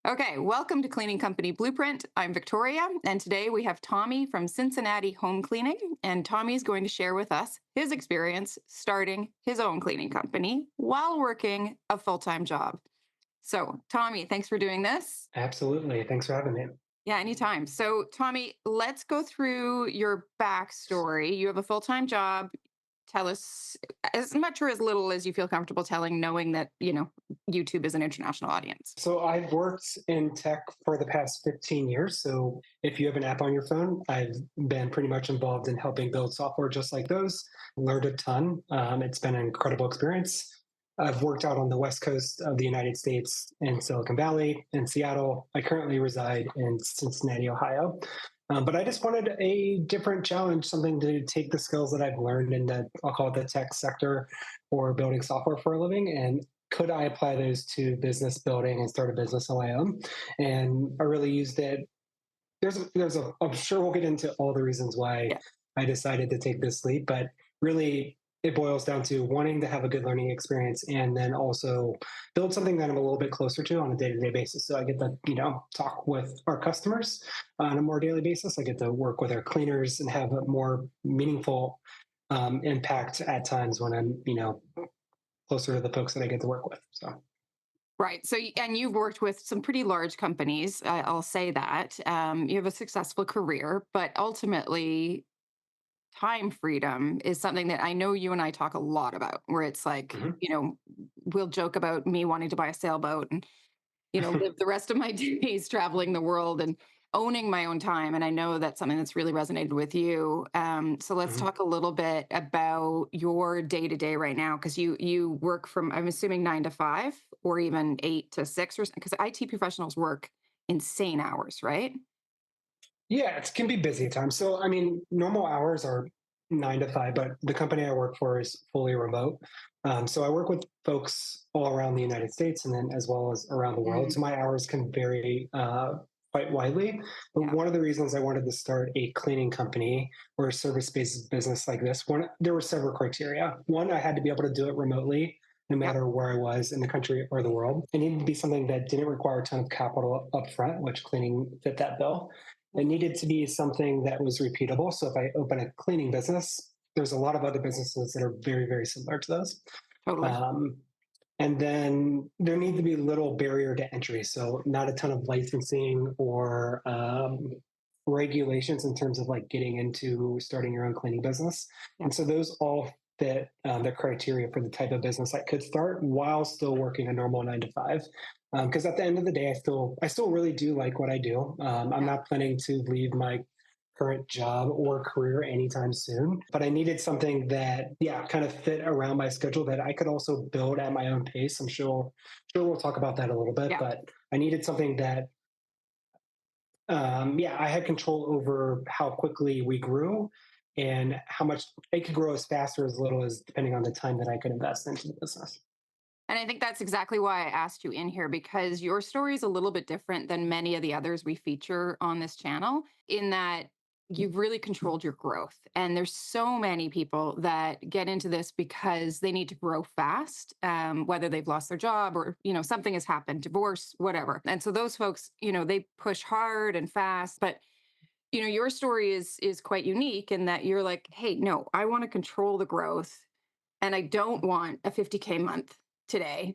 Okay, welcome to Cleaning Company Blueprint. I'm Victoria, and today we have Tommy from Cincinnati Home Cleaning. And Tommy's going to share with us his experience starting his own cleaning company while working a full time job. So, Tommy, thanks for doing this. Absolutely. Thanks for having me. Yeah, anytime. So, Tommy, let's go through your backstory. You have a full time job. Tell us as much or as little as you feel comfortable telling, knowing that, YouTube is an international audience. So I've worked in tech for the past 15 years. So if you have an app on your phone, I've been pretty much involved in helping build software just like those. Learned a ton. It's been an incredible experience. I've worked out on the West Coast of the United States in Silicon Valley, in Seattle. I currently reside in Cincinnati, Ohio. But I just wanted a different challenge, something to take the skills that I've learned in the, I'll call it the tech sector or building software for a living, and could I apply those to business building and start a business on my own? And I really used it. I'm sure we'll get into all the reasons why Yeah. I decided to take this leap, but really it boils down to wanting to have a good learning experience and then also build something that I'm a little bit closer to on a day-to-day basis. So I get to, talk with our customers on a more daily basis. I get to work with our cleaners and have a more meaningful impact at times when I'm, closer to the folks that I get to work with. So Right. So, and you've worked with some pretty large companies. I'll say that. You have a successful career, but ultimately, time freedom is something that I know you and I talk a lot about, where it's like, mhm. we'll joke about me wanting to buy a sailboat and live the rest of my days traveling the world and owning my own time. And I know that's something that's really resonated with you. So let's Mhm. talk a little bit about your day to day right now, because you work from, I'm assuming, 9 to 5 or even 8 to 6, or because IT professionals work insane hours, right? Yeah, it can be busy at times. So, I mean, normal hours are 9 to 5, but the company I work for is fully remote. So I work with folks all around the United States and then as well as around the world. Mm, So my hours can vary quite widely. But yeah. one of the reasons I wanted to start a cleaning company or a service-based business like this, there were several criteria. One, I had to be able to do it remotely no Yep. matter where I was in the country or the world. It needed to be something that didn't require a ton of capital upfront, which cleaning fit that bill. It needed to be something that was repeatable. So if I open a cleaning business, there's a lot of other businesses that are very, very similar to those. Totally. Um, and then there need to be little barrier to entry. So not a ton of licensing or regulations in terms of like getting into starting your own cleaning business. Yeah. And so those all fit the criteria for the type of business I could start while still working a normal 9 to 5. Because at the end of the day, I still really do like what I do. I'm Yeah. not planning to leave my current job or career anytime soon. But I needed something that, yeah, kind of fit around my schedule that I could also build at my own pace. I'm sure we'll talk about that a little bit, Yeah. but I needed something that, yeah, I had control over how quickly we grew and how much it could grow as fast or as little as depending on the time that I could invest into the business. And I think that's exactly why I asked you in here, because your story is a little bit different than many of the others we feature on this channel, in that you've really controlled your growth. And there's so many people that get into this because they need to grow fast, whether they've lost their job or, something has happened, divorce, whatever. And so those folks, they push hard and fast. But your story is quite unique in that you're like, hey, no, I want to control the growth, and I don't want a 50K month today,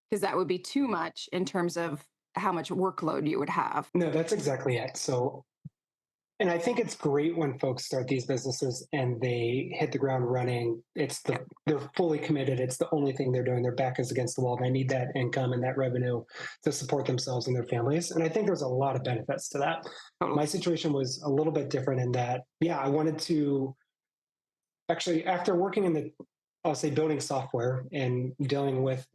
because that would be too much in terms of how much workload you would have. No, that's exactly it. So and I think it's great when folks start these businesses and they hit the ground running. Yeah, They're fully committed. It's the only thing they're doing. Their back is against the wall. They need that income and that revenue to support themselves and their families. And I think there's a lot of benefits to that. My totally. situation was a little bit different in that, yeah, I wanted to actually, after working in the, I'll say, building software and dealing with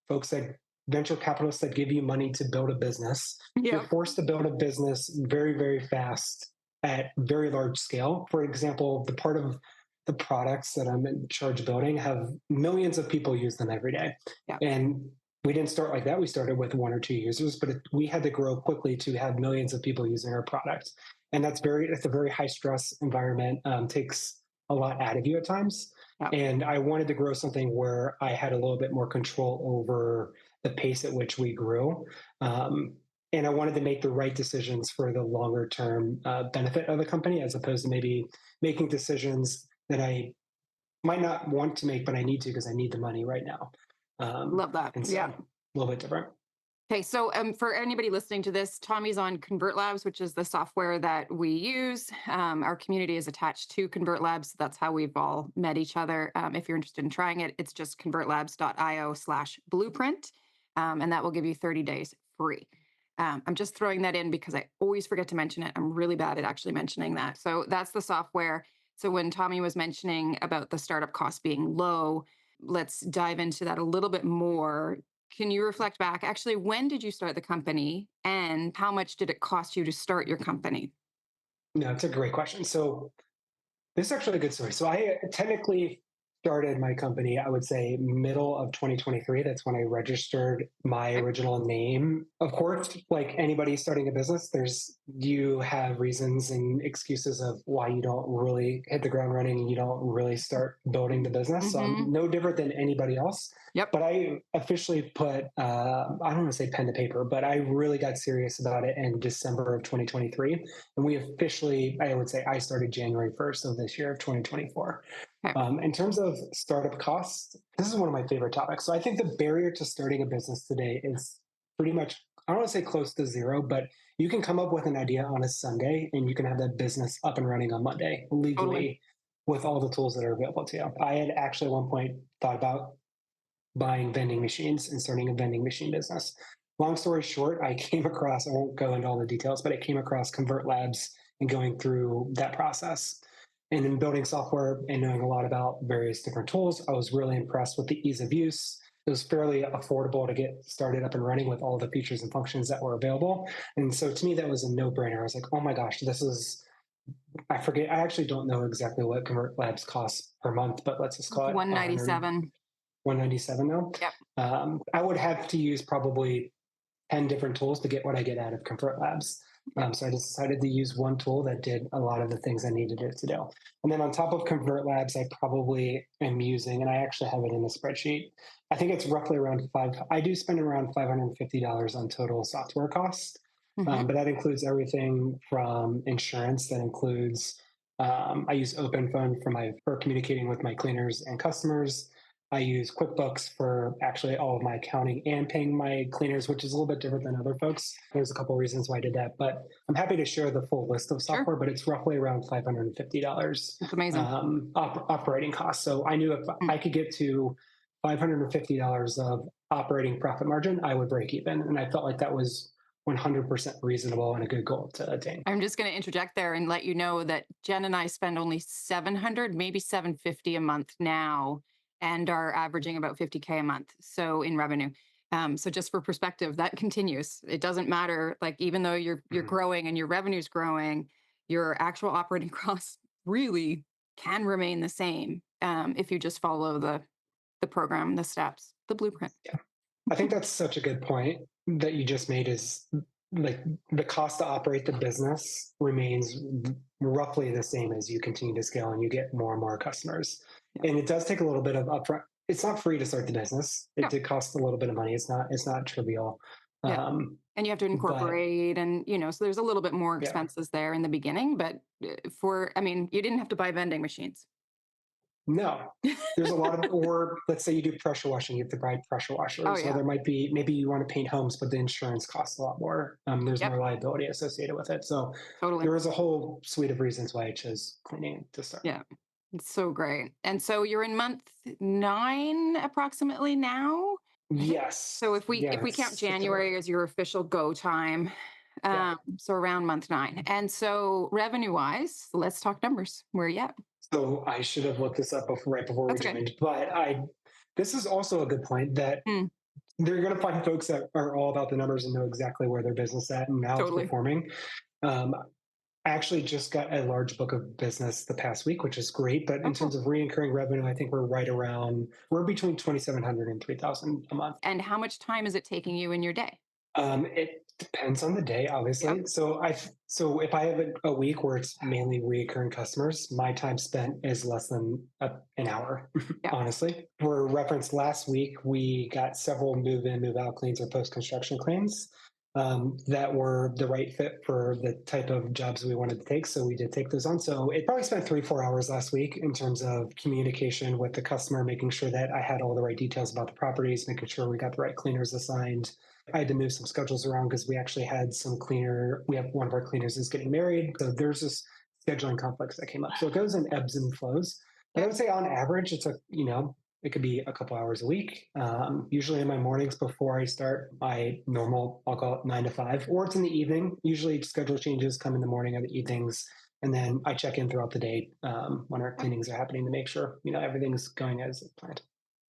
folks that venture capitalists that give you money to build a business, you're Yep. forced to build a business very, very fast at very large scale. For example, the part of the products that I'm in charge of building have millions of people use them every day. Yeah. And we didn't start like that. We started with 1 or 2 users, but we had to grow quickly to have millions of people using our product. And it's a very high stress environment, takes a lot out of you at times. Yeah. And I wanted to grow something where I had a little bit more control over the pace at which we grew. Um, and I wanted to make the right decisions for the longer term benefit of the company, as opposed to maybe making decisions that I might not want to make, but I need to because I need the money right now. Love that. And so Yeah. a little bit different. Okay, so for anybody listening to this, Tommy's on Convert Labs, which is the software that we use. Our community is attached to Convert Labs. That's how we've all met each other. If you're interested in trying it, it's just convertlabs.io/blueprint, and that will give you 30 days free. I'm just throwing that in because I always forget to mention it. I'm really bad at actually mentioning that. So that's the software. So when Tommy was mentioning about the startup cost being low, let's dive into that a little bit more. Can you reflect back? Actually, when did you start the company and how much did it cost you to start your company? No, it's a great question. So this is actually a good story. So I technically started my company, I would say middle of 2023. That's when I registered my Okay. original name. Of course, like anybody starting a business, you have reasons and excuses of why you don't really hit the ground running and you don't really start building the business. So I'm Hmm. no different than anybody else. Yep. But I officially put, I don't want to say pen to paper, but I really got serious about it in December of 2023. And we officially, I would say I started January 1st of this year of 2024. Okay. In terms of startup costs, this is one of my favorite topics. So I think the barrier to starting a business today is pretty much, I don't want to say close to zero, but you can come up with an idea on a Sunday and you can have that business up and running on Monday Totally. legally with all the tools that are available to you. I had actually at one point thought about buying vending machines and starting a vending machine business. Long story short, I came across, I won't go into all the details, but I came across Convert Labs and going through that process. And in building software and knowing a lot about various different tools, I was really impressed with the ease of use. It was fairly affordable to get started up and running with all the features and functions that were available. And so to me, that was a no brainer. I was like, oh my gosh, this is, I forget, I actually don't know exactly what Convert Labs costs per month, but let's just call it 100, 197. 197 now. Yep. I would have to use probably 10 different tools to get what I get out of Comfort Labs. Yep. So I decided to use one tool that did a lot of the things I needed it to do. And then on top of Convert Labs, I probably am using, and I actually have it in a spreadsheet. I think it's roughly around I do spend around $550 on total software costs. Hmm. But that includes everything from insurance, that includes, I use OpenPhone for communicating with my cleaners and customers. I use QuickBooks for actually all of my accounting and paying my cleaners, which is a little bit different than other folks. There's a couple of reasons why I did that, but I'm happy to share the full list of Sure. software, but it's roughly around $550 It's amazing. operating costs. So I knew if Mm. I could get to $550 of operating profit margin, I would break even. And I felt like that was 100% reasonable and a good goal to attain. I'm just going to interject there and let you know that Jen and I spend only 700, maybe 750 a month now, and are averaging about 50K a month. So in revenue. So just for perspective, that continues. It doesn't matter. Like even though you're Mhm. growing and your revenue's growing, your actual operating costs really can remain the same if you just follow the program, the steps, the blueprint. Yeah. I think that's such a good point that you just made is like the cost to operate the business remains roughly the same as you continue to scale and you get more and more customers. Yeah. And it does take a little bit of upfront. It's not free to start the business. It Yeah. did cost a little bit of money. It's not trivial. Yeah. Um, And you have to but incorporate and, so there's a little bit more yeah, expenses there in the beginning, but I mean, you didn't have to buy vending machines. no, there's a lot of, or let's say you do pressure washing, you have to buy pressure Oh washers, or yeah, there might be, maybe you want to paint homes, but the insurance costs a lot more. There's yep, more liability associated with it. So totally. there is a whole suite of reasons why I chose cleaning to start. Yeah. It's so great. And so you're in month 9 approximately now, I think. So Yes, if we count yes, it's January as your official go time, yeah. so around month 9. And so revenue wise, let's talk numbers. Where are you at? So I should have looked this up right before we That's okay. joined, but this is also a good point that Mm, they're going to find folks that are all about the numbers and know exactly where their business at and how it's totally. performing. Um, I actually just got a large book of business the past week, which is great. But Oh, in terms cool. of recurring revenue, I think we're between 2,700 and 3,000 a month. And how much time is it taking you in your day? It depends on the day, Yep. obviously. So if I have a week where it's mainly recurring customers, my time spent is less than an hour, Yep. honestly. For reference, last week we got several move in, move out claims or post construction claims. that were the right fit for the type of jobs we wanted to take. So we did take those on. So it probably spent 3, 4 hours last week in terms of communication with the customer, making sure that I had all the right details about the properties, making sure we got the right cleaners assigned. I had to move some schedules around because we actually had some cleaner. We have one of our cleaners is getting married. So there's this scheduling conflicts that came up. So it goes in ebbs and flows. But I Yeah. would say on average, it could be a couple hours a week. Usually in my mornings before I start my normal, I'll call it 9 to 5, or it's in the evening. Usually schedule changes come in the morning or the evenings. And then I check in throughout the day when our cleanings are happening to make sure, everything's going as planned.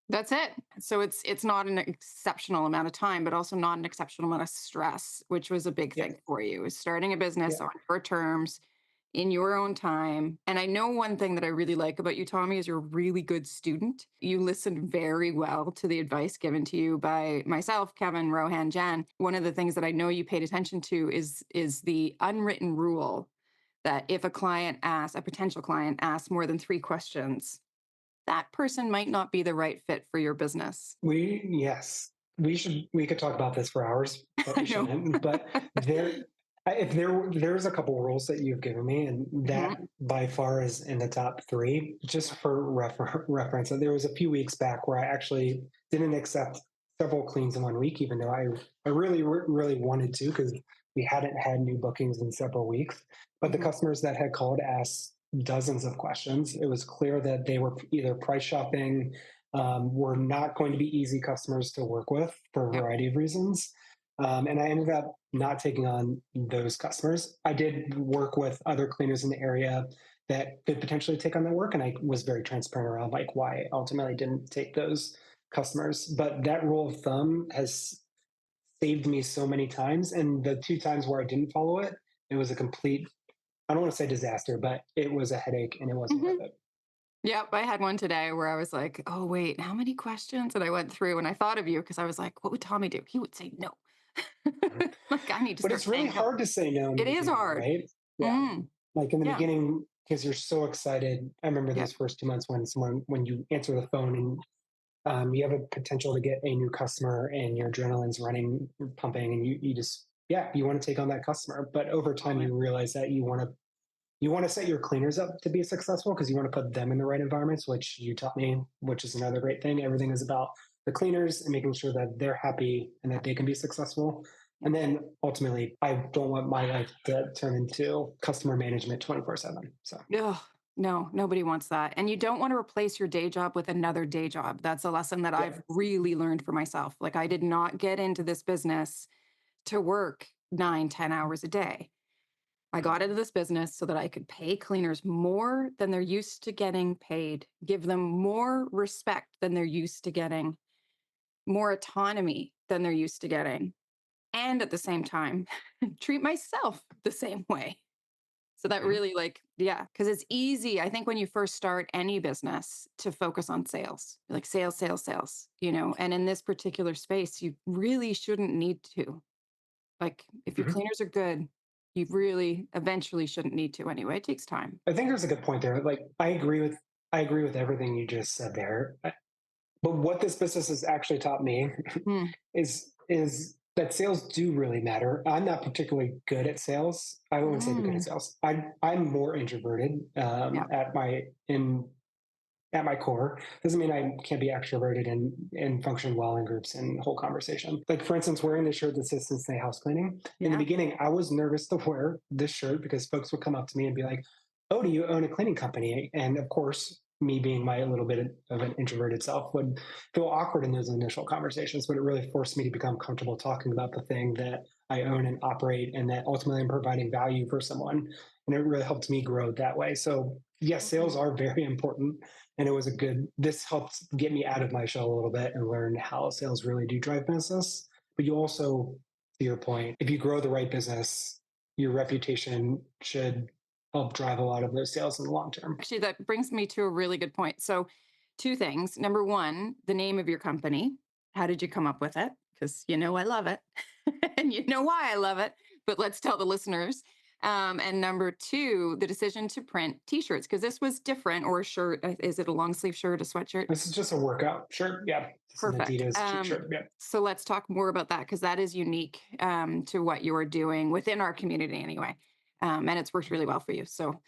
That's it. So it's not an exceptional amount of time, but also not an exceptional amount of stress, which was a big Yeah. thing for you, is starting a Yeah. business on your terms, in your own time. And I know one thing that I really like about you, Tommy, is you're a really good student. You listen very well to the advice given to you by myself, Kevin, Rohan, Jen. One of the things that I know you paid attention to is the unwritten rule that if a potential client asks more than 3 questions, that person might not be the right fit for your business. Yes, we could talk about this for hours, but I we know. shouldn't. But if there's a couple rules that you've given me, and that Mhm. by far is in the top three. Just Yeah. for reference, there was a few weeks back where I actually didn't accept several cleans in one week, even though I really really wanted to because we hadn't had new bookings in several weeks. But the Mhm. customers that had called asked dozens of questions. It was clear that they were either price shopping, were not going to be easy customers to work with for a Yep. variety of reasons. And I ended up not taking on those customers. I did work with other cleaners in the area that could potentially take on that work. And I was very transparent around like why I ultimately didn't take those customers. But that rule of thumb has saved me so many times. And the 2 times where I didn't follow it, it was a complete, I don't want to say disaster, but it was a headache and it wasn't worth Mhm. it. Yep, I had one today where I was like, "Oh, wait, how many questions?" And I went through and I thought of you because I was like, "What would Tommy do?" He would say no. Mhm. Like, I need to But start it's really saying no. hard to say no in the It is beginning, hard. right? Yeah. Mm. Like in the Yeah. beginning, because you're so excited. I remember Yeah. those first 2 months when you answer the phone and you have a potential to get a new customer and your adrenaline's running, pumping, and you just, yeah, you want to take on that customer. But over time, Totally. you realize that you want to set your cleaners up to be successful because you want to put them in the right environments, which you taught me, which is another great thing. Everything is about the cleaners and making sure that they're happy and that Yeah. they can be successful. Yeah. And then ultimately, I don't want my life to turn into customer management 24/7. So, Ugh, no, nobody wants that. And you don't want to replace your day job with another day job. That's a lesson that yeah. I've really learned for myself. Like, I did not get into this business to work 9, 10 hours a day. I got into this business so that I could pay cleaners more than they're used to getting paid, give them more respect than they're used to getting, more autonomy than they're used to getting, and at the same time, treat myself the same way. So that Mhm. really, like, yeah, because it's easy, I think, when you first start any business to focus on sales, like sales, sales, sales, and in this particular space, you really shouldn't need to. Like, if your Mhm. cleaners are good, you really eventually shouldn't need to anyway. It takes time. I think there's a good point there. Like, I agree with everything you just said there. But what this business has actually taught me Mm, is that sales do really matter. I'm not particularly good at sales. I wouldn't say good at mm, sales. I'm more introverted yeah, at my core. Doesn't mean I can't be extroverted and function well in groups and whole conversation. Like for instance, wearing the shirt that says Cincinnati House Cleaning. In the yeah, beginning, I was nervous to wear this shirt because folks would come up to me and be like, "Oh, do you own a cleaning company?" And of course, me being my little bit of an introverted self would feel awkward in those initial conversations, but it really forced me to become comfortable talking about the thing that I own and operate and that ultimately I'm providing value for someone. And it really helped me grow that way. So yes, sales totally. are very important. And this helped get me out of my shell a little bit and learn how sales really do drive business. But you also, to your point, if you grow the right business, your reputation should help drive a lot of those sales in the long term. Actually, that brings me to a really good point. So, two things. Number one, the name of your company. How did you come up with it? Because I love it, and you know why I love it. But let's tell the listeners. And number two, the decision to print t-shirts, because this was different, or a shirt. Is it a long sleeve shirt, a sweatshirt? This is just a workout shirt. Yeah. It's an Perfect. Adidas shirt. Yeah. So let's talk more about that because that is unique to what you are doing within our community anyway. And it's worked really well for you. So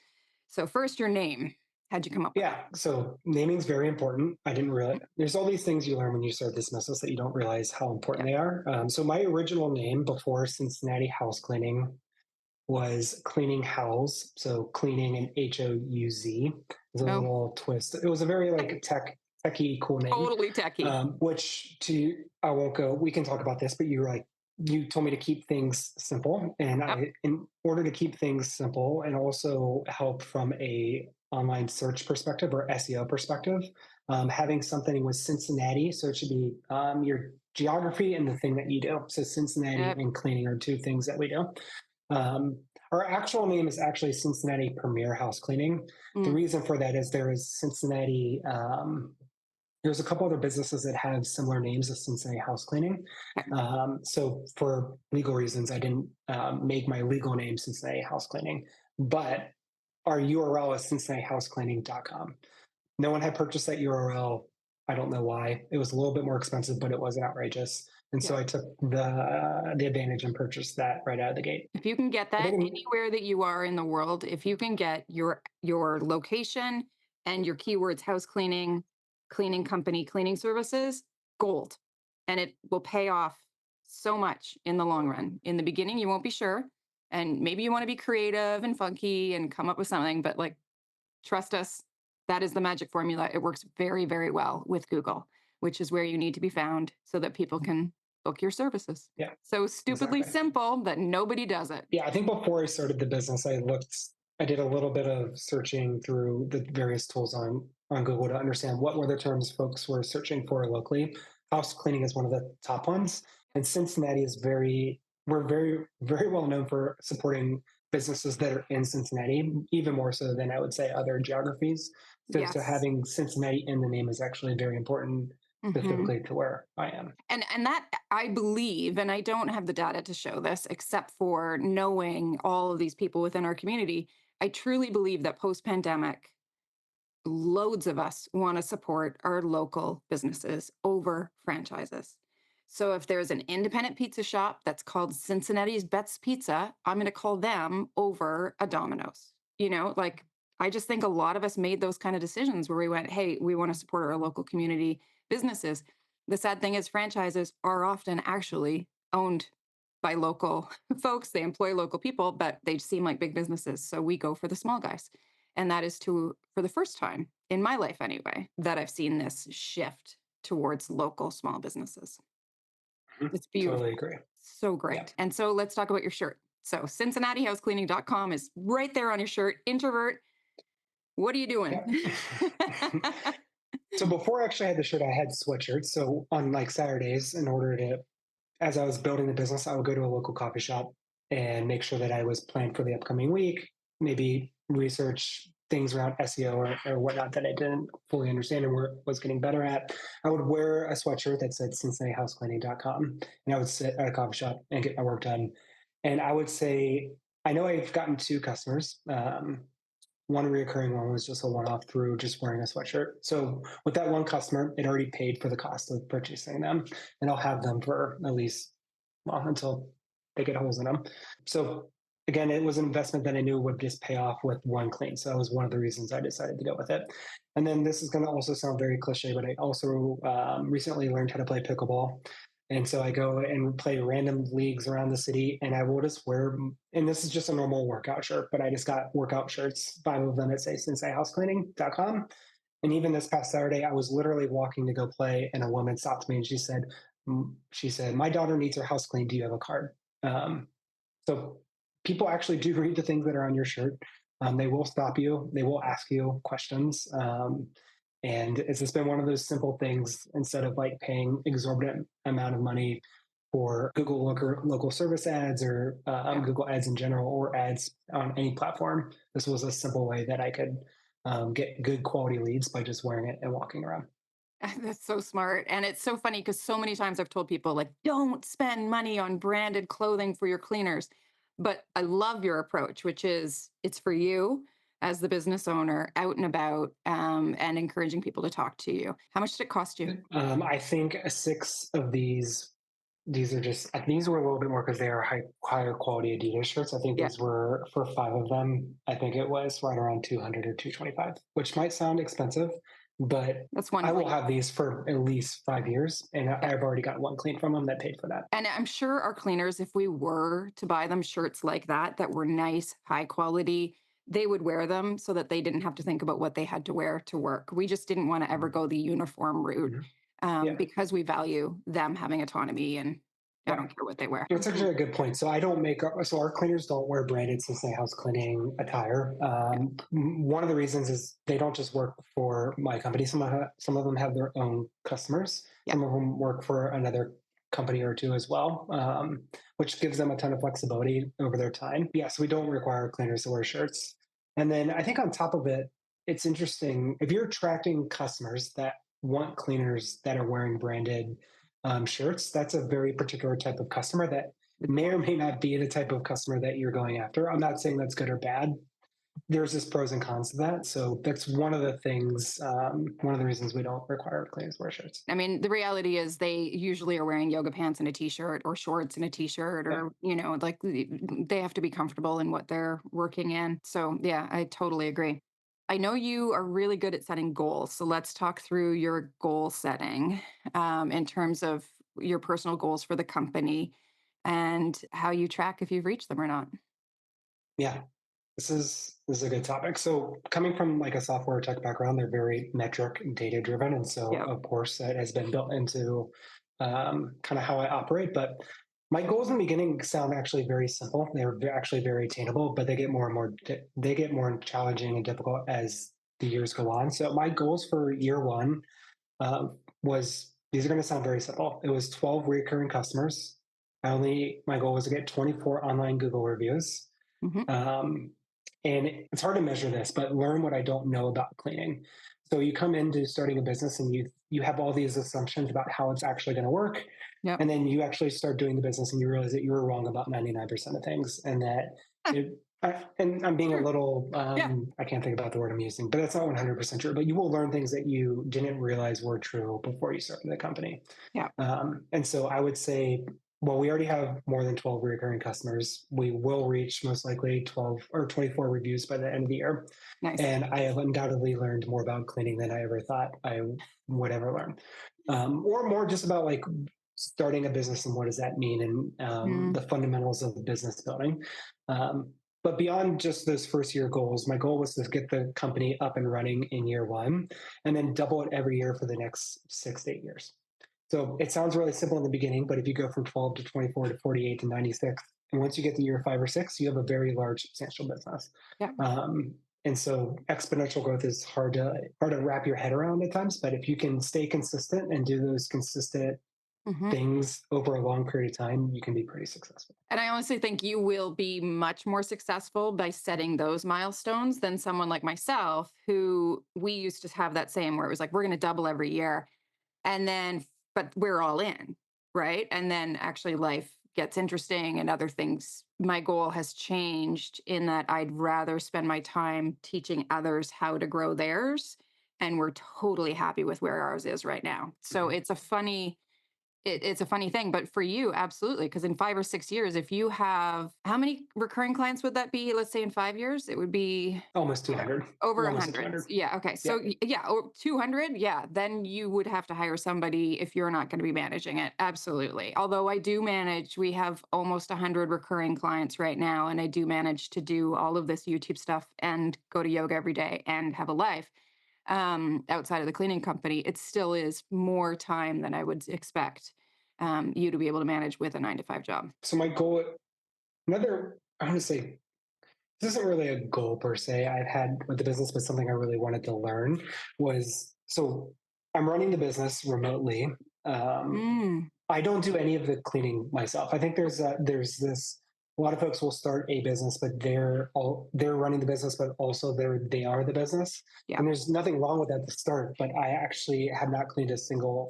first, your name. How'd you come up with it? Yeah. So naming is very important. I didn't realize there's all these things you learn when you start this business that you don't realize how important Yeah. they are. So my original name before Cincinnati House Cleaning was Cleaning Howls. So cleaning and HOUZ is a No, little twist. It was a very like techie cool name. totally techie. Which to I won't go. We can talk about this, but you told me to keep things simple, and Yep. I in order to keep things simple and also help from a online search perspective or SEO perspective, having something with Cincinnati, so it should be your geography and the thing that you do. So Cincinnati Yep. and cleaning are two things that we do. Um, our actual name is actually Cincinnati Premier House Cleaning. The Mm, reason for that is there is Cincinnati. There's a couple other businesses that have similar names as Cincinnati House Cleaning. okay. So for legal reasons, I didn't make my legal name Cincinnati House Cleaning, but our URL is cincinnatihousecleaning.com. No one had purchased that URL. I don't know why. It was a little bit more expensive, but it wasn't outrageous. And so Yep. I took the advantage and purchased that right out of the gate. If you can get I that think anywhere that you are in the world, if you can get your location and your keywords house cleaning, cleaning company, cleaning services, gold. And it will pay off so much in the long run. In the beginning, you won't be sure. And maybe you want to be creative and funky and come up with something, but like trust us, that is the magic formula. It works very, very well with Google, which is where you need to be found so that people can book your services. yeah, So stupidly exactly. simple that nobody does it. Yeah, I think before I started the business, I did a little bit of searching through the various tools on Google to understand what were the terms folks were searching for locally. House cleaning is one of the top ones, and Cincinnati is we're very well known for supporting businesses that are in Cincinnati, even more so than I would say other geographies. So Yes. having Cincinnati in the name is actually very important, Hmm. specifically to where I am. And that I believe, and I don't have the data to show this, except for knowing all of these people within our community. I truly believe that post pandemic, loads of us want to support our local businesses over franchises. So if there's an independent pizza shop that's called Cincinnati's Bets Pizza, I'm going to call them over a Domino's. Like I just think a lot of us made those kind of decisions where we went, hey, we want to support our local community businesses. The sad thing is, franchises are often actually owned by local folks. They employ local people, but they seem like big businesses. So we go for the small guys. And that is for the first time in my life anyway, that I've seen this shift towards local small businesses. Mhm. It's Totally beautiful. agree. So Yeah. great. And so let's talk about your shirt. So CincinnatiHouseCleaning.com is right there on your shirt. Introvert, what are you doing? Yeah. So before I actually had the shirt, I had sweatshirts. So on like Saturdays, as I was building the business, I would go to a local coffee shop and make sure that I was planned for the upcoming week, maybe research things around SEO or whatnot that I didn't fully understand and was getting better at. I would wear a sweatshirt that said CincinnatiHouseCleaning.com, and I would sit at a coffee shop and get my work done. And I would say, I know I've gotten two customers. One reoccurring one was just a one-off through just wearing a sweatshirt. So with that one customer, it already paid for the cost of purchasing them, and I'll have them for at least well until they get holes in them. So again, it was an investment that I knew would just pay off with one clean. So that was one of the reasons I decided to go with it. And then this is going to also sound very cliche, but I also recently learned how to play pickleball. And so I go and play random leagues around the city, and I will just wear, and this is just a normal workout shirt, but I just got workout shirts, five of them that say CincinnatiHouseCleaning.com. And even this past Saturday, I was literally walking to go play, and a woman stopped me and she said, my daughter needs her house cleaned. Do you have a card? Um, so people actually do read the things that are on your shirt. They will stop you. They will ask you questions. And it's just been one of those simple things instead of like paying exorbitant amount of money for Google local service ads or Yeah. Google ads in general or ads on any platform. This was a simple way that I could get good quality leads by just wearing it and walking around. That's so smart. And it's so funny because so many times I've told people, like, don't spend money on branded clothing for your cleaners. But I love your approach, which is it's for you as the business owner out and about, and encouraging people to talk to you. How much did it cost you? I think six of these are just, these were a little bit more because they are higher quality Adidas shirts. I think Yeah, these were for five of them. I think it was right around 200 or 225, which might sound expensive, but that's one I will clean. have these for at least 5 years, and Yeah. I've already got one clean from them that paid for that. And I'm sure our cleaners, if we were to buy them shirts like that, that were nice, high quality, they would wear them so that they didn't have to think about what they had to wear to work. We just didn't want to ever go the uniform route, Mhm. Yeah, because we value them having autonomy and I yeah. don't care what they wear. That's actually a good point. So I don't make so our cleaners don't wear branded Cincinnati House cleaning attire. One of the reasons is they don't just work for my company. Some of them have their own customers. Yeah. Some of them work for another company or two as well, which gives them a ton of flexibility over their time. Yeah, so we don't require cleaners to wear shirts. And then I think on top of it, it's interesting if you're attracting customers that want cleaners that are wearing branded shirts, that's a very particular type of customer that Good may or point. may not be the type of customer that you're going after. I'm not saying that's good or bad. There's just pros and cons to that. So that's one of the things, one of the reasons we don't require cleaners wear shirts. I mean, the reality is they usually are wearing yoga pants and a t-shirt or shorts and a t-shirt Yeah. or, like they have to be comfortable in what they're working in. So, yeah, I totally agree. I know you are really good at setting goals. So let's talk through your goal setting, in terms of your personal goals for the company and how you track if you've reached them or not. Yeah. This is a good topic. So coming from like a software tech background, they're very metric and data driven, and so Yep. of course that has been built into kind of how I operate. But my goals in the beginning sound actually very simple. Actually very attainable, but they get more challenging and difficult as the years go on. So my goals for year one was these are going to sound very simple. It was 12 recurring customers. My goal was to get 24 online Google reviews. Hmm. Um, and it's hard to measure this, but learn what I don't know about cleaning. So you come into starting a business and you have all these assumptions about how it's actually going to work, Yep. and then you actually start doing the business and you realize that you were wrong about 99% of things, and that Ah, it. And I'm being a true. little, Yeah. I can't think about the word I'm using, but that's not 100% true. But you will learn things that you didn't realize were true before you started the company. Yeah. And so I would say, well, we already have more than 12 recurring customers. We will reach most likely 12 or 24 reviews by the end of the year. Nice. And I have undoubtedly learned more about cleaning than I ever thought I would ever learn. Or more just about like starting a business and what does that mean and Mm, the fundamentals of business building. Um, but beyond just those first year goals, my goal was to get the company up and running in year one and then double it every year for the next 6 to 8 years. So it sounds really simple in the beginning, but if you go from 12 to 24 to 48 to 96, and once you get to year 5 or 6, you have a very large, substantial business. yeah. Um, and so exponential growth is hard to wrap your head around at times. But if you can stay consistent and do those consistent Hmm. things over a long period of time, you can be pretty successful. And I honestly think you will be much more successful by setting those milestones than someone like myself, who we used to have that same where it was like, we're going to double every year. And then, but we're all in, right? And then actually life gets interesting and other things. My goal has changed in that I'd rather spend my time teaching others how to grow theirs. And we're totally happy with where ours is right now. So Mhm. it's a funny thing, but for you, absolutely. Because in 5 or 6 years, if you have how many recurring clients would that be? Let's say in 5 years, it would be Almost 200. over We're a almost at hundred. 200. Yeah. Okay. Yeah. So yeah, 200. Yeah. Then you would have to hire somebody if you're not going to be managing it. Absolutely. Although I do manage, we have almost 100 recurring clients right now, and I do manage to do all of this YouTube stuff and go to yoga every day and have a life, outside of the cleaning company. It still is more time than I would expect, you to be able to manage with a 9 to 5 job. So my goal, I want to say, this isn't really a goal per se I've had with the business, but something I really wanted to learn was so I'm running the business remotely. Um, Mm, I don't do any of the cleaning myself. I think there's this a lot of folks will start a business, but they're running the business, but also they are the business. yeah. And there's nothing wrong with that to start. But I actually have not cleaned a single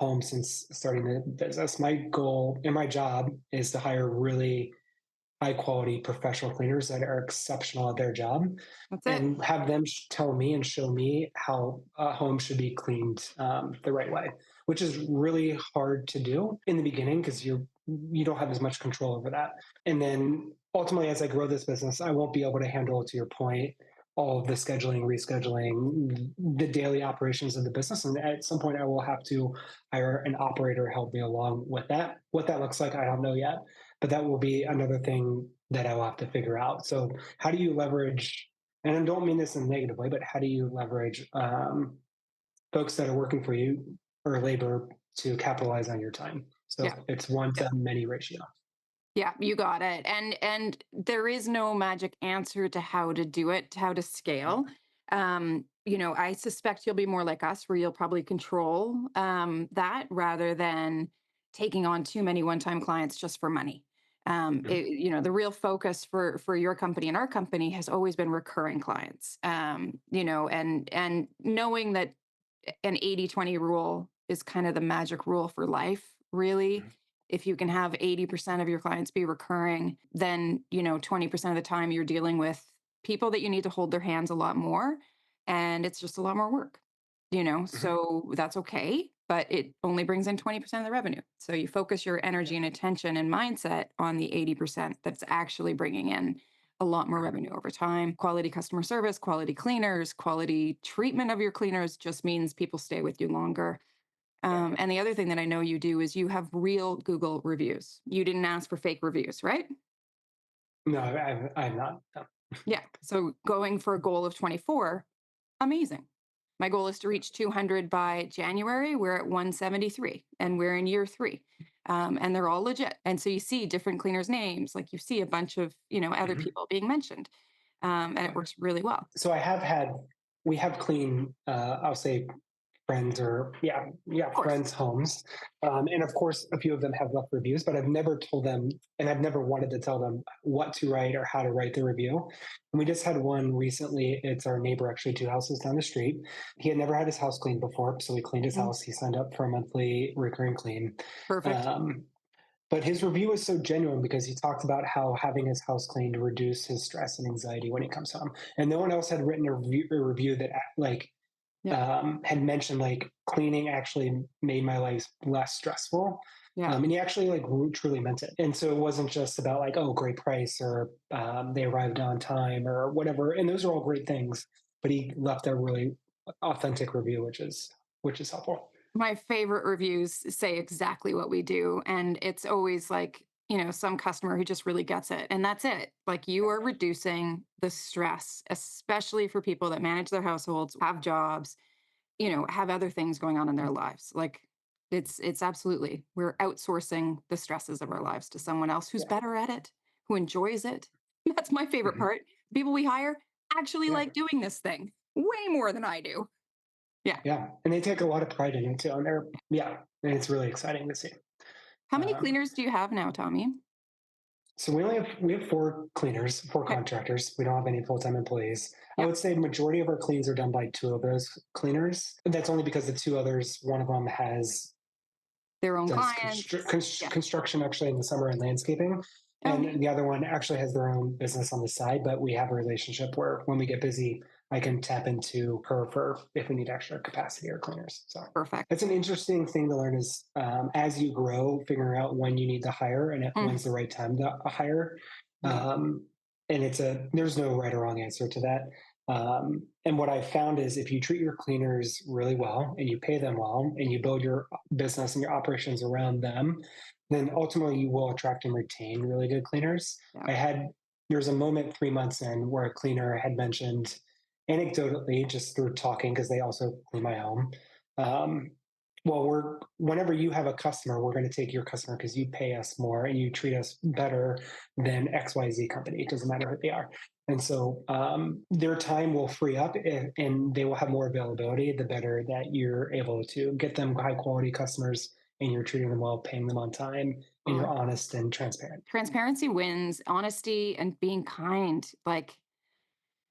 home since starting the business. My goal and my job is to hire really high quality professional cleaners that are exceptional at their job That's it. and have them tell me and show me how a home should be cleaned the right way, which is really hard to do in the beginning because you don't have as much control over that. And then ultimately, as I grow this business, I won't be able to handle, to your point, all of the scheduling, rescheduling, the daily operations of the business. And at some point, I will have to hire an operator to help me along with that. What that looks like, I don't know yet, but that will be another thing that I will have to figure out. So, how do you leverage? And I don't mean this in a negative way, but how do you leverage folks that are working for you or labor to capitalize on your time? Yeah. So it's one to many ratio. Yeah, you got it. And there is no magic answer to how to do it, to how to scale. I suspect you'll be more like us where you'll probably control that rather than taking on too many one-time clients just for money. Mhm. The real focus for your company and our company has always been recurring clients. And knowing that an 80-20 rule is kind of the magic rule for life, really. If you can have 80% of your clients be recurring, then, 20% of the time you're dealing with people that you need to hold their hands a lot more. And it's just a lot more work, Mhm. so that's okay. But it only brings in 20% of the revenue. So you focus your Yeah. energy and attention and mindset on the 80% that's actually bringing in a lot more Mhm. revenue over time. Quality customer service, quality cleaners, quality treatment of your cleaners just means people stay with you longer. Yeah. And the other thing that I know you do is you have real Google reviews. You didn't ask for fake reviews, right? No, I'm not. No. Yeah. So going for a goal of 24, amazing. My goal is to reach 200 by January. We're at 173 and we're in year three. And they're all legit. And so you see different cleaners' names, like you see a bunch of, other Mhm. people being mentioned. And it Yeah. works really well. So we have clean, I'll say friends or Of course. friends' homes, and of course, a few of them have left reviews. But I've never told them, and I've never wanted to tell them what to write or how to write the review. And we just had one recently. It's our neighbor, actually, two houses down the street. He had never had his house cleaned before, so we cleaned his Mhm. house. He signed up for a monthly recurring clean. Perfect. Um, but his review was so genuine because he talked about how having his house cleaned reduced his stress and anxiety when he comes home. And no one else had written a review that Yeah. had mentioned like cleaning actually made my life less stressful. Yeah. And he actually like truly meant it. And so it wasn't just about like, oh, great price or they arrived on time or whatever. And those are all great things. But he left a really authentic review, which is helpful. My favorite reviews say exactly what we do. And it's always like, some customer who just really gets it. And that's it. Like you are reducing the stress, especially for people that manage their households, have jobs, have other things going on in their lives. Like it's absolutely, we're outsourcing the stresses of our lives to someone else who's Yeah. better at it, who enjoys it. That's my favorite Mhm. part. People we hire actually Yeah. like doing this thing way more than I do. Yeah. Yeah. And they take a lot of pride in it too. And yeah. And it's really exciting to see. How many Um, cleaners do you have now, Tommy? So we have four cleaners, four Okay. contractors. We don't have any full-time employees. I Yeah. would say majority of our cleans are done by two of those cleaners. And that's only because the two others, one of them Their own does clients. Yeah. construction actually in the summer and landscaping. Oh, And neat. the other one actually has their own business on the side, but we have a relationship where when we get busy, I can tap into her for if we need extra capacity or cleaners. So Perfect. that's an interesting thing to learn is as you grow, figuring out when you need to hire and Mm, when's the right time to hire. yeah. Um, and there's no right or wrong answer to that. And what I found is if you treat your cleaners really well and you pay them well and you build your business and your operations around them, then ultimately you will attract and retain really good cleaners. Yeah. There was a moment 3 months in where a cleaner had mentioned anecdotally, just through talking, because they also clean my home. Um, well, whenever you have a customer, we're going to take your customer because you pay us more and you treat us better than XYZ company. It doesn't matter who they are. And so their time will free up and they will have more availability the better that you're able to get them high quality customers and you're treating them well, paying them on time, and you're Oh, honest and transparent. transparency wins, honesty and being kind. Like,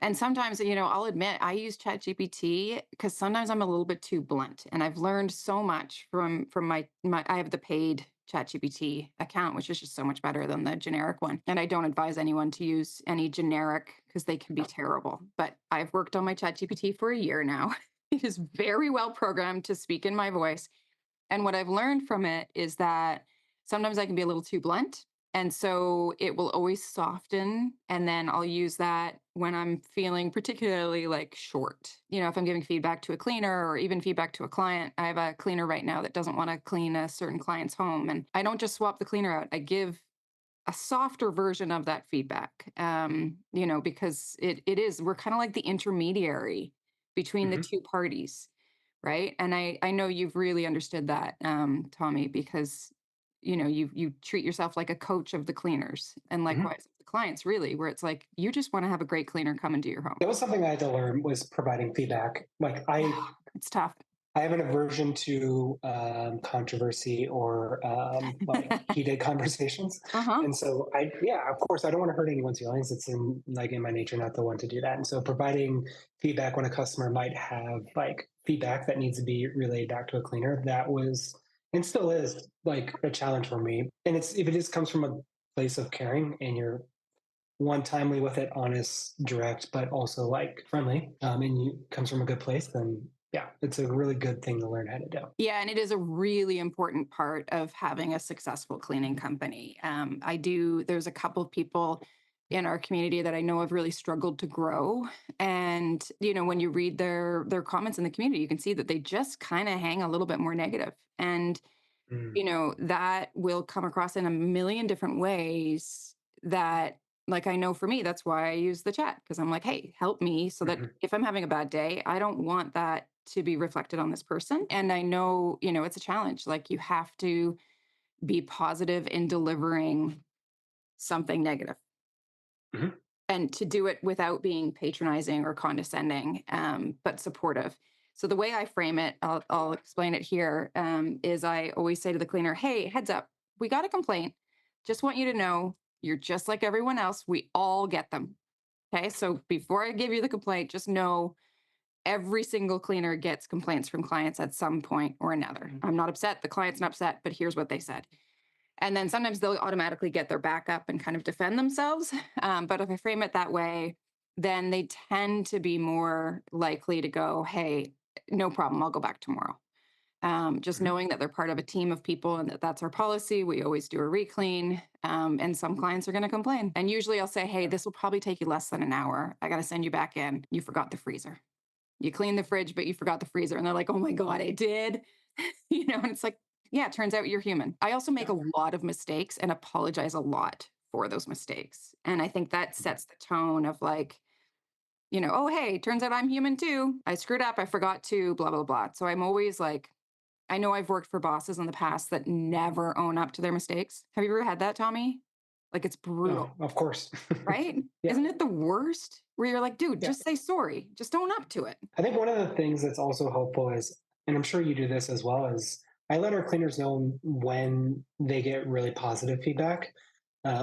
and sometimes, I'll admit I use ChatGPT because sometimes I'm a little bit too blunt. And I've learned so much from my I have the paid ChatGPT account, which is just so much better than the generic one. And I don't advise anyone to use any generic because they can be terrible. But I've worked on my ChatGPT for a year now. It is very well programmed to speak in my voice. And what I've learned from it is that sometimes I can be a little too blunt. And so it will always soften. And then I'll use that when I'm feeling particularly like short. If I'm giving feedback to a cleaner or even feedback to a client, I have a cleaner right now that doesn't want to clean a certain client's home. And I don't just swap the cleaner out, I give a softer version of that feedback. Because it is, we're kind of like the intermediary between the Hmm. two parties, right? And I know you've really understood that, Tommy, because you treat yourself like a coach of the cleaners, and Hmm. likewise the clients, really, where it's like you just want to have a great cleaner come into your home. That was something I had to learn was providing feedback. Like It's tough. I have an aversion to controversy or like heated conversations, Uh-huh. and so yeah, of course, I don't want to hurt anyone's feelings. It's in my nature not the one to do that. And so, providing feedback when a customer might have like feedback that needs to be relayed back to a cleaner, that was and still is like a challenge for me. And it's if it just comes from a place of caring and you're one timely with it, honest, direct, but also like friendly, and you comes from a good place, then yeah, it's a really good thing to learn how to do. Yeah, and it is a really important part of having a successful cleaning company. There's a couple of people in our community that I know have really struggled to grow. And, when you read their comments in the community, you can see that they just kind of hang a little bit more negative. And, Mm, that will come across in a million different ways that, like, I know for me, that's why I use the chat because I'm like, hey, help me so that mhm, if I'm having a bad day, I don't want that to be reflected on this person. And I know, it's a challenge. Like, you have to be positive in delivering something negative, mhm, and to do it without being patronizing or condescending, but supportive. So the way I frame it, I'll explain it here, is I always say to the cleaner, hey, heads up, we got a complaint. Just want you to know you're just like everyone else. We all get them. Okay. So before I give you the complaint, just know every single cleaner gets complaints from clients at some point or another. I'm not upset. The client's not upset, but here's what they said. And then sometimes they'll automatically get their back up and kind of defend themselves. But if I frame it that way, then they tend to be more likely to go, hey, no problem. I'll go back tomorrow. Just mhm, knowing that they're part of a team of people and that that's our policy. We always do a reclean. And some clients are going to complain. And usually I'll say, hey, yeah, this will probably take you less than an hour. I got to send you back in. You forgot the freezer. You cleaned the fridge, but you forgot the freezer. And they're like, oh my God, I did. And it's like, yeah, it turns out you're human. I also make yeah, a lot of mistakes and apologize a lot for those mistakes. And I think that mhm, sets the tone of like, oh, hey, turns out I'm human too. I screwed up. I forgot to blah, blah, blah. So I'm always like, I know I've worked for bosses in the past that never own up to their mistakes. Have you ever had that, Tommy? Like, it's oh, brutal, of course, right? yeah, Isn't it the worst? Where you're like, dude, yeah. just say sorry. Just own up to it. I think one of the things that's also helpful is, and I'm sure you do this as well, is I let our cleaners know when they get really positive feedback.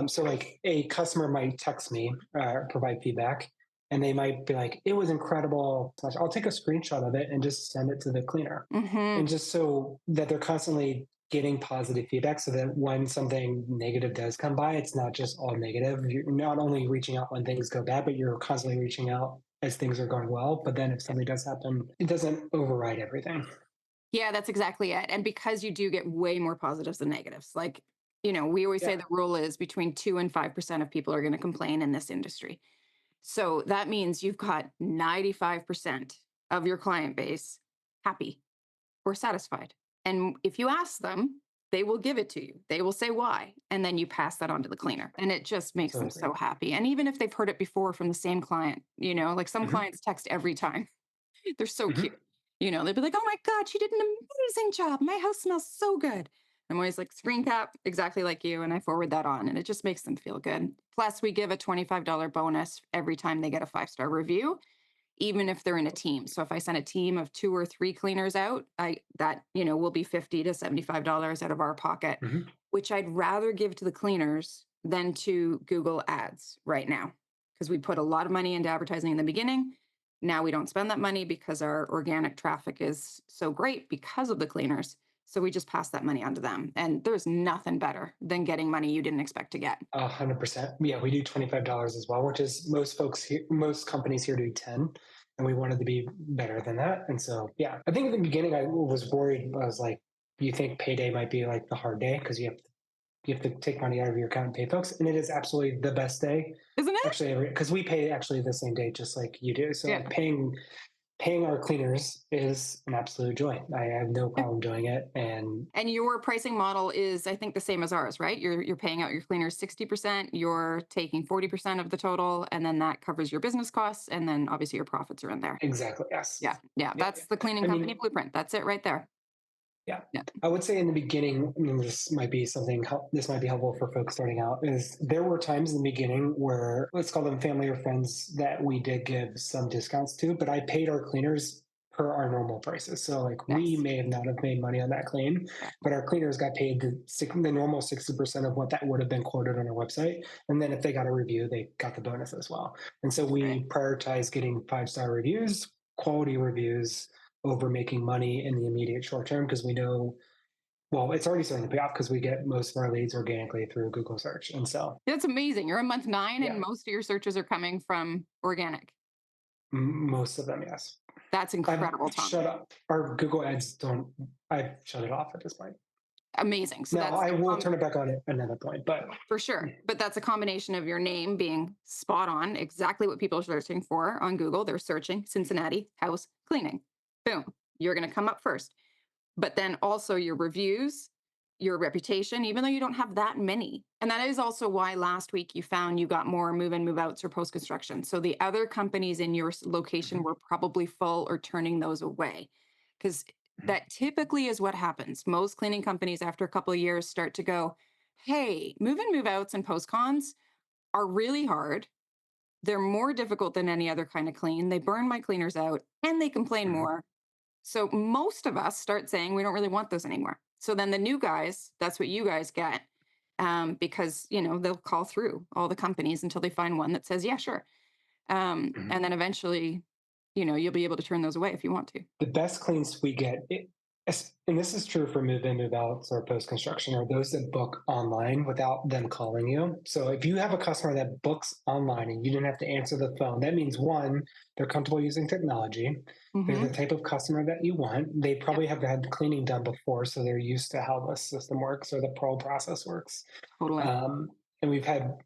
So, like a customer might text me, provide feedback, and they might be like, "It was incredible." I'll take a screenshot of it and just send it to the cleaner, and Hmm. just so that they're constantly getting positive feedback, so that when something negative does come by, it's not just all negative. You're not only reaching out when things go bad, but you're constantly reaching out as things are going well. But then if something does happen, it doesn't override everything. Yeah, that's exactly it. And because you do get way more positives than negatives, like, we always say Yeah. the rule is between 2 and 5% of people are going to complain in this industry. So that means you've got 95% of your client base happy or satisfied. And if you ask them, they will give it to you. They will say why. And then you pass that on to the cleaner. And it just makes them Absolutely. so happy. And even if they've heard it before from the same client, like some Hmm. clients text every time. They're so cute. Hmm. They'd be like, "Oh my God, she did an amazing job. My house smells so good." I'm always like, screen cap, exactly like you. And I forward that on, and it just makes them feel good. Plus, we give a $25 bonus every time they get a 5-star review, even if they're in a team. So if I send a team of 2 or 3 cleaners out, will be 50 to $75 out of our pocket, Hmm. which I'd rather give to the cleaners than to Google Ads right now, because we put a lot of money into advertising in the beginning. Now we don't spend that money because our organic traffic is so great because of the cleaners. So we just pass that money on to them. And there's nothing better than getting money you didn't expect to get. 100%. Yeah, we do $25 as well, which is most folks here, most companies here do 10, and we wanted to be better than that. And so, yeah, I think in the beginning I was worried. I was like, you think payday might be like the hard day because you have to take money out of your account and pay folks, and it is absolutely the best day. Isn't it? Actually, because we pay actually the same day, just like you do. So Yeah. like paying our cleaners is an absolute joy. I have no problem doing it, and And your pricing model is, I think, the same as ours, right? You're paying out your cleaners 60%, you're taking 40% of the total, and then that covers your business costs, and then obviously your profits are in there. exactly yes, Yeah, yeah, yeah, that's the yeah. cleaning I company mean, blueprint. That's it right there. yeah. Yeah. I would say in the beginning, and this might be something, this might be helpful for folks starting out, is there were times in the beginning where, let's call them family or friends, that we did give some discounts to, but I paid our cleaners per our normal prices. So like we Nice. may have not have made money on that clean, Yeah. but our cleaners got paid the normal 60% of what that would have been quoted on our website. And then if they got a review, they got the bonus as well. And so That's great. we prioritize getting 5-star reviews, quality reviews, over making money in the immediate short term because we know, well, it's already starting to pay off because we get most of our leads organically through Google search. And so, That's amazing. You're in month 9 and yeah, most of your searches are coming from organic. most of them, yes. That's I've incredible, Tom. shut up. Our Google ads don't, I've shut it off at this point. Amazing. So Now that's I will turn it back on at another point, but for sure. But that's a combination of your name being spot on, exactly what people are searching for on Google. They're searching Cincinnati house cleaning. Boom. You're going to come up first. But then also your reviews, your reputation, even though you don't have that many. And that is also why last week you found you got more move in, move outs or post construction. So the other companies in your location Mhm, were probably full or turning those away because mhm, that typically is what happens. Most cleaning companies, after a couple of years, start to go, hey, move in, move outs and post cons are really hard. They're more difficult than any other kind of clean. They burn my cleaners out and they complain mhm. more. So most of us start saying we don't really want those anymore. So then the new guys, that's what you guys get, because they'll call through all the companies until they find one that says yeah, sure, Mhm. and then eventually, you'll be able to turn those away if you want to. The best cleans we get, and this is true for move in, move outs, or post construction, are those that book online without them calling you. So if you have a customer that books online and you didn't have to answer the phone, that means one, they're comfortable using technology. They're the Hmm. type of customer that you want. They Yep, probably have had cleaning done before, so they're used to how the system works or the pro process works. totally. Um, and we've had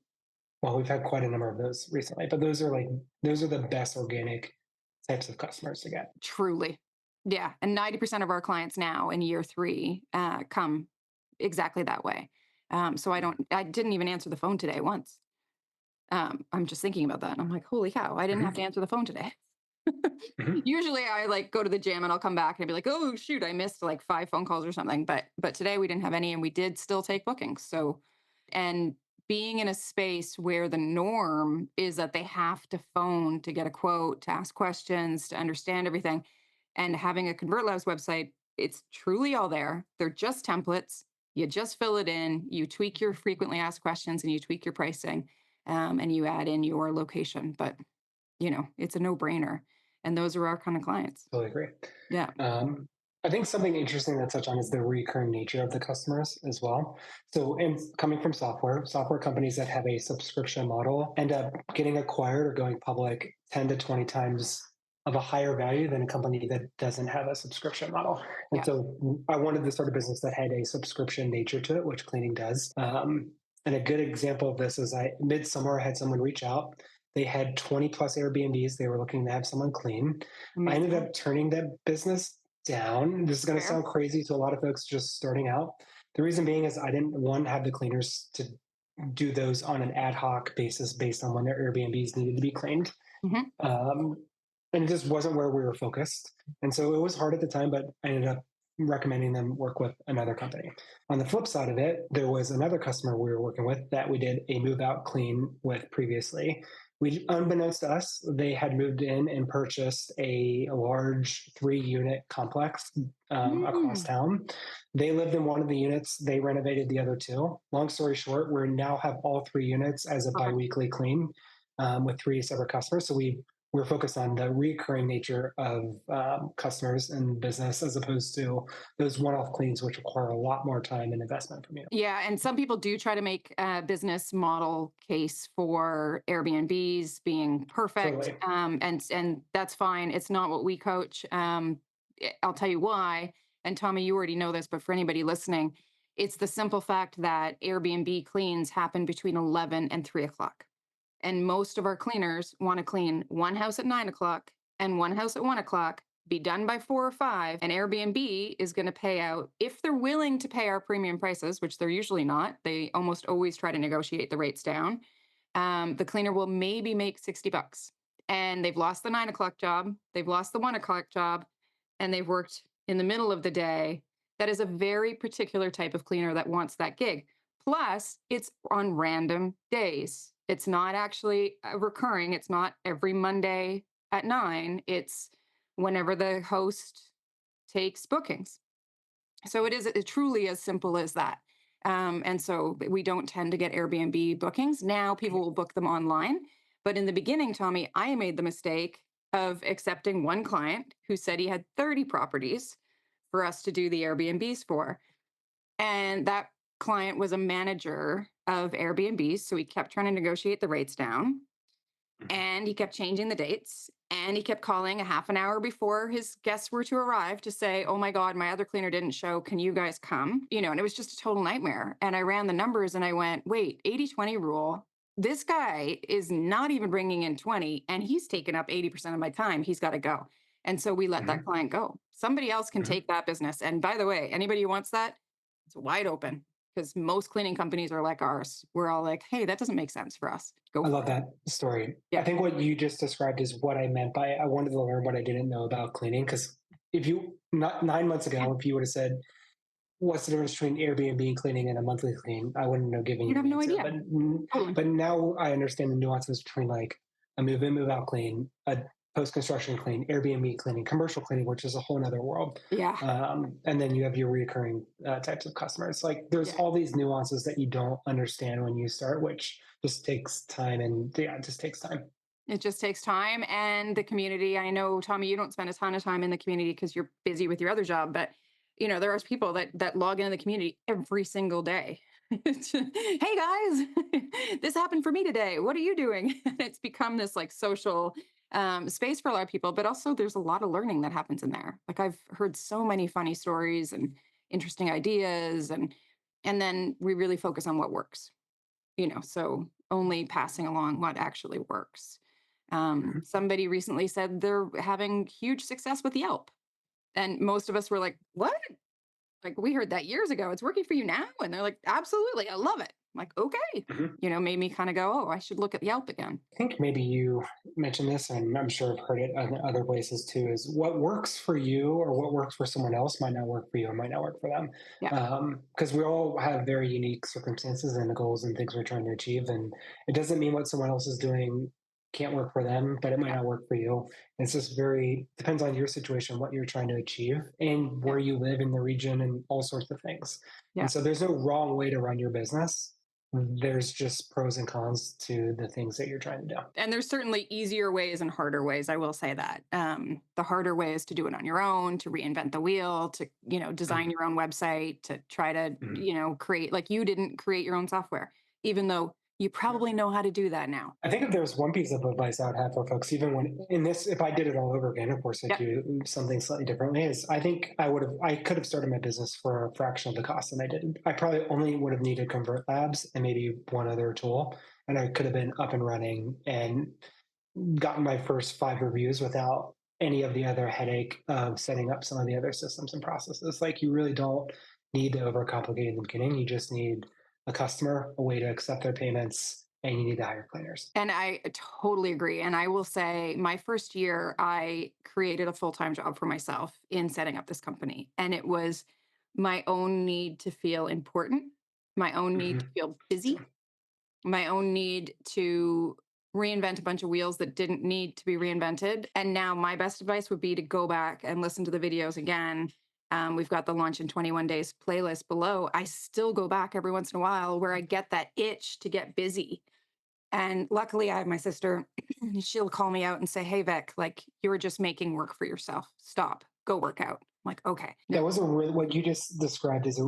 quite a number of those recently, but those are the best organic types of customers to get. Truly. Yeah. And 90% of our clients now in year 3 come exactly that way. So I didn't even answer the phone today once. I'm just thinking about that. And I'm like, holy cow, I didn't have to Mhm, answer the phone today. mhm. Usually I like go to the gym and I'll come back and be like, oh shoot, I missed like 5 phone calls or something. But today we didn't have any and we did still take bookings. So and being in a space where the norm is that they have to phone to get a quote, to ask questions, to understand everything, and having a ConvertLabs website, it's truly all there. They're just templates. You just fill it in, you tweak your frequently asked questions, and you tweak your pricing, and you add in your location. But it's a no brainer. And those are our kind of clients. Totally agree. Yeah. Um, I think something interesting to touch on is the recurring nature of the customers as well. So, and coming from software companies that have a subscription model end up getting acquired or going public 10 to 20 times of a higher value than a company that doesn't have a subscription model. And Yeah. so I wanted to start a business that had a subscription nature to it, which cleaning does. And a good example of this is midsummer, I had someone reach out. They had 20 plus Airbnbs. They were looking to have someone clean. I ended Amazing. up turning that business down. This is going to Fair. sound crazy to a lot of folks just starting out. The reason being is I didn't, one, have the cleaners to do those on an ad hoc basis based on when their Airbnbs needed to be cleaned. Hmm. Um, and it just wasn't where we were focused. And so it was hard at the time, but I ended up recommending them work with another company. On the flip side of it, there was another customer we were working with that we did a move out clean with previously. We, unbeknownst to us, they had moved in and purchased a large 3 unit complex across Mm. town. They lived in one of the units. They renovated the other two. Long story short, we now have all 3 units as a Perfect. biweekly clean with 3 separate customers. So we we're focused on the recurring nature of customers and business as opposed to those one-off cleans, which require a lot more time and investment from you. Yeah, and some people do try to make a business model case for Airbnbs being perfect, Totally. and that's fine. It's not what we coach. I'll tell you why. And Tommy, you already know this, but for anybody listening, it's the simple fact that Airbnb cleans happen between 11 and 3 o'clock. And most of our cleaners want to clean one house at 9 o'clock and one house at 1 o'clock, be done by 4 or 5. And Airbnb is going to pay out, if they're willing to pay our premium prices, which they're usually not, they almost always try to negotiate the rates down. The cleaner will maybe make 60 bucks. And they've lost the 9 o'clock job, they've lost the 1 o'clock job, and they've worked in the middle of the day. That is a very particular type of cleaner that wants that gig. Plus, it's on random days. It's not actually recurring. It's not every Monday at 9. It's whenever the host takes bookings. So it is truly as simple as that. And so we don't tend to get Airbnb bookings. Now people will book them online. But in the beginning, Tommy, I made the mistake of accepting one client who said he had 30 properties for us to do the Airbnbs for. And that client was a manager of Airbnbs. So he kept trying to negotiate the rates down, and he kept changing the dates, and he kept calling a half an hour before his guests were to arrive to say, oh my God, my other cleaner didn't show, can you guys come, and it was just a total nightmare. And I ran the numbers and I went, wait, 80/20 rule, this guy is not even bringing in 20 and he's taken up 80% of my time, he's got to go. And so we let that Mhm, client go. Somebody else can mhm. take that business, and by the way, anybody who wants that, it's wide open, because most cleaning companies are like ours. We're all like, hey, that doesn't make sense for us, go I for love it. that story. I Yeah. think what you just described is what I meant by I wanted to learn what I didn't know about cleaning. Because if you not 9 months Yeah. ago, if you would have said, "What's the difference between Airbnb and cleaning and a monthly clean?" I wouldn't have given You'd you have an no answer. idea. But Totally. but now I understand the nuances between like a move in, move out clean, a post construction clean, Airbnb cleaning, commercial cleaning, which is a whole other world. Yeah. And then you have your recurring types of customers. Like there's Yeah. all these nuances that you don't understand when you start, which just takes time. And yeah, it just takes time. It just takes time and the community. I know, Tommy, you don't spend a ton of time in the community because you're busy with your other job, but there are people that log into the community every single day. Hey guys, this happened for me today. What are you doing? And it's become this like social space for a lot of people, but also there's a lot of learning that happens in there. Like I've heard so many funny stories and interesting ideas, and then we really focus on what works. So only passing along what actually works. Mhm. Somebody recently said they're having huge success with Yelp. And most of us were like, what? Like, we heard that years ago. It's working for you now? And they're like, absolutely. I love it. I'm like, okay. Mhm. Made me kind of go, oh, I should look at Yelp again. I think maybe you mentioned this, and I'm sure I've heard it in other places too, is what works for you or what works for someone else might not work for you or might not work for them. Yeah. Because we all have very unique circumstances and goals and things we're trying to achieve. And it doesn't mean what someone else is doing can't work for them, but it might Yeah. not work for you. It's just very depends on your situation, what you're trying to achieve, and Yeah. where you live in the region and all sorts of things. Yeah. And so there's no wrong way to run your business. There's just pros and cons to the things that you're trying to do. And there's certainly easier ways and harder ways. I will say that. The harder way is to do it on your own, to reinvent the wheel, to design Mhm, your own website, to try to mhm. create. Like, you didn't create your own software, even though you Yeah. probably know how to do that now. I think if there's one piece of advice I would have for folks, even when in this, if I did it all over again, of course I'd Yeah. do something slightly differently. Is I could have started my business for a fraction of the cost than I did. I probably only would have needed Convert Labs and maybe one other tool, and I could have been up and running and gotten my first 5 reviews without any of the other headache of setting up some of the other systems and processes. Like you really don't need to overcomplicate in the beginning. You just need a customer, a way to accept their payments, and you need to hire cleaners. And I totally agree. And I will say, my first year, I created a full time job for myself in setting up this company. And it was my own need to feel important, my own need to Mhm. feel So, busy, my own need to reinvent a bunch of wheels that didn't need to be reinvented. And now my best advice would be to go back and listen to the videos again. We've got the Launch in 21 Days playlist below. I still go back every once in a while where I get that itch to get busy. And luckily, I have my sister. She'll call me out and say, "Hey, Vic, like you were just making work for yourself. Stop. Go work out." I'm like, okay. No. That was a really, what you just described is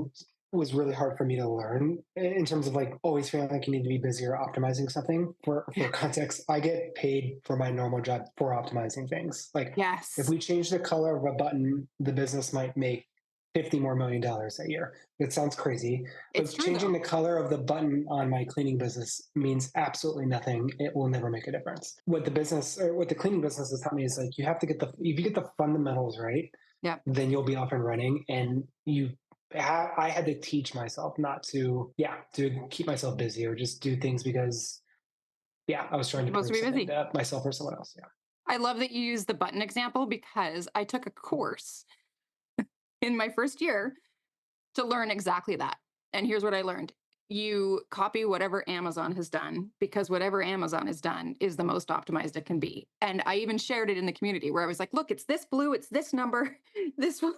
was really hard for me to learn in terms of like always feeling like you need to be busy or optimizing something. For context, I get paid for my normal job for optimizing things. Like if Yes, we change the color of a button, the business might make $50 more million a year. That sounds crazy, it's but true changing though. the color of the button on my cleaning business means absolutely nothing. It will never make a difference. What the business or what the cleaning business has taught me is like you have to get the if you get the fundamentals right, Yep. then you'll be off and running. And I had to teach myself not to, yeah, to keep myself busy or just do things because, yeah, I was trying You're to supposed to prove be something busy. to myself or someone else. Yeah. I love that you use the button example because I took a course in my first year to learn exactly that. And here's what I learned. You copy whatever Amazon has done because whatever Amazon has done is the most optimized it can be. And I even shared it in the community where I was like, look, it's this blue, it's this number, this one.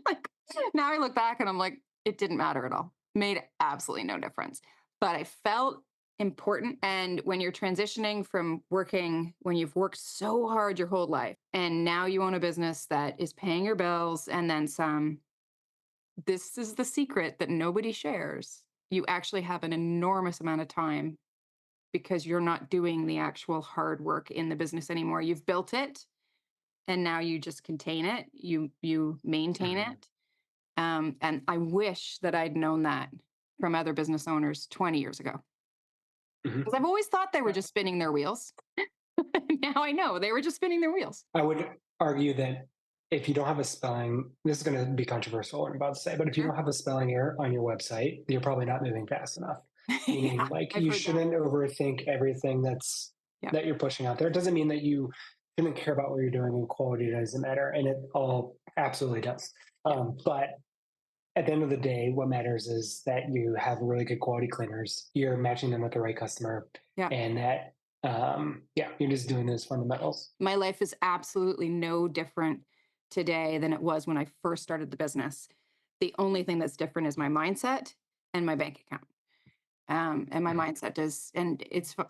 Like now I look back and I'm like, it didn't matter at all. Made absolutely no difference. But I felt important. And when you're transitioning from working, when you've worked so hard your whole life, and now you own a business that is paying your bills and then some, this is the secret that nobody shares. You actually have an enormous amount of time because you're not doing the actual hard work in the business anymore. You've built it and now you just contain it. You maintain Mhm. it. And I wish that I'd known that from other business owners 20 years ago. Mhm. Because I've always thought they were just spinning their wheels. Now I know they were just spinning their wheels. I would argue that if you don't have a spelling, this is going to be controversial, what I'm about to say, but if you Sure. don't have a spelling error on your website, you're probably not moving fast enough. Meaning, Yeah, like, I've you heard that. shouldn't overthink everything Yeah. that you're pushing out there. It doesn't mean that you shouldn't care about what you're doing and quality doesn't matter, and it all absolutely does. Yeah. But at the end of the day, what matters is that you have really good quality cleaners. You're matching them with the right customer, Yeah. and that yeah, you're just doing those fundamentals. My life is absolutely no different today than it was when I first started the business. The only thing that's different is my mindset and my bank account. And my Mhm. mindset does, and